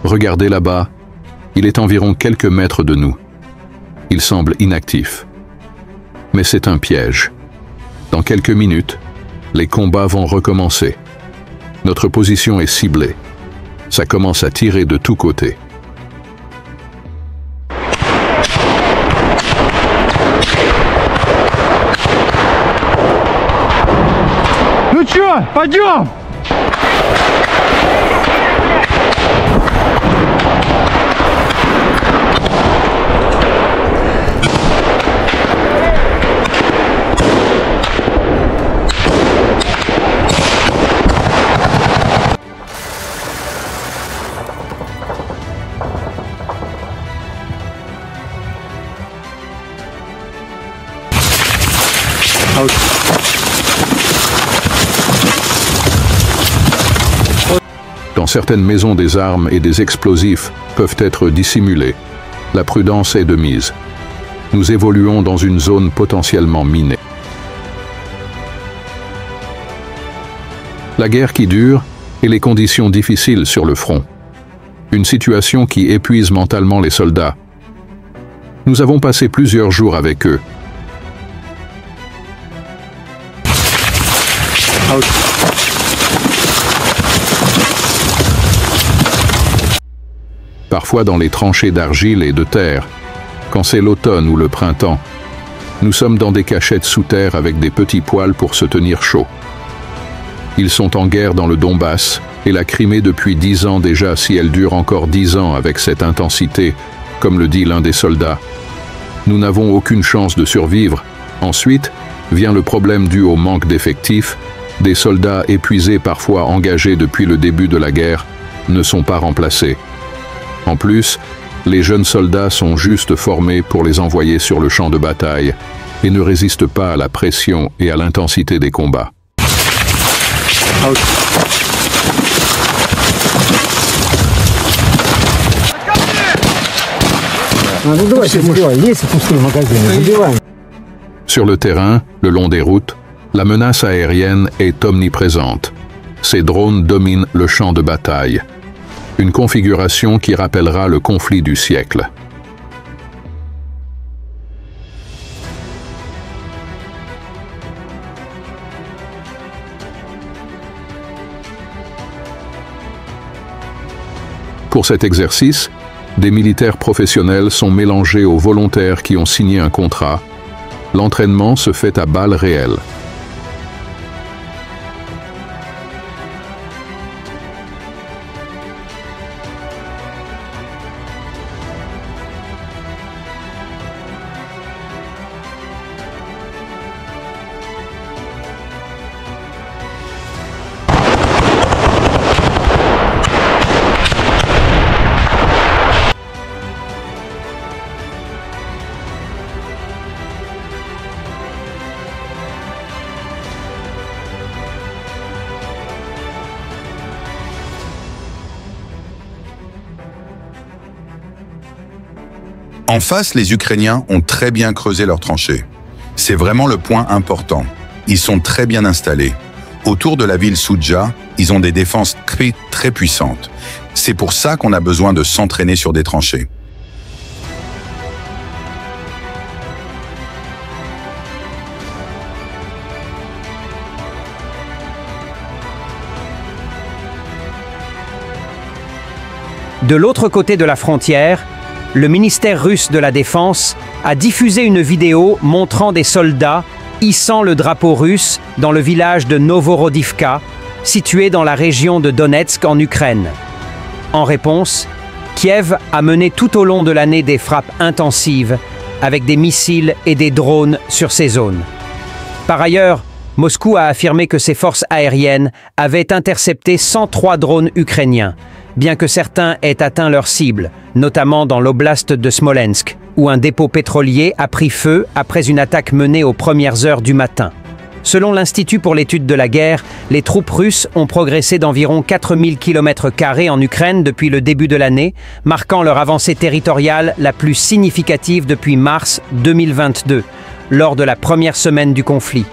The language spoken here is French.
Regardez là-bas, il est environ quelques mètres de nous. Il semble inactif. Mais c'est un piège. Dans quelques minutes, les combats vont recommencer. Notre position est ciblée. Ça commence à tirer de tous côtés. Ну чё, пойдём! Dans certaines maisons, des armes et des explosifs peuvent être dissimulés. La prudence est de mise. Nous évoluons dans une zone potentiellement minée. La guerre qui dure et les conditions difficiles sur le front. Une situation qui épuise mentalement les soldats. Nous avons passé plusieurs jours avec eux. Parfois dans les tranchées d'argile et de terre, quand c'est l'automne ou le printemps. Nous sommes dans des cachettes sous terre avec des petits poêles pour se tenir chaud. Ils sont en guerre dans le Donbass et la Crimée depuis 10 ans déjà. Si elle dure encore 10 ans avec cette intensité, comme le dit l'un des soldats, nous n'avons aucune chance de survivre. Ensuite, vient le problème dû au manque d'effectifs. Des soldats épuisés, parfois engagés depuis le début de la guerre, ne sont pas remplacés. En plus, les jeunes soldats sont juste formés pour les envoyer sur le champ de bataille et ne résistent pas à la pression et à l'intensité des combats. Sur le terrain, le long des routes, la menace aérienne est omniprésente. Ces drones dominent le champ de bataille. Une configuration qui rappellera le conflit du siècle. Pour cet exercice, des militaires professionnels sont mélangés aux volontaires qui ont signé un contrat. L'entraînement se fait à balles réelles. En face, les Ukrainiens ont très bien creusé leurs tranchées. C'est vraiment le point important. Ils sont très bien installés. Autour de la ville Soudja, ils ont des défenses très puissantes. C'est pour ça qu'on a besoin de s'entraîner sur des tranchées. De l'autre côté de la frontière, le ministère russe de la Défense a diffusé une vidéo montrant des soldats hissant le drapeau russe dans le village de Novorodivka, situé dans la région de Donetsk en Ukraine. En réponse, Kiev a mené tout au long de l'année des frappes intensives avec des missiles et des drones sur ces zones. Par ailleurs, Moscou a affirmé que ses forces aériennes avaient intercepté 103 drones ukrainiens, bien que certains aient atteint leur cible, notamment dans l'oblast de Smolensk, où un dépôt pétrolier a pris feu après une attaque menée aux premières heures du matin. Selon l'Institut pour l'étude de la guerre, les troupes russes ont progressé d'environ 4000 km² en Ukraine depuis le début de l'année, marquant leur avancée territoriale la plus significative depuis mars 2022, lors de la première semaine du conflit.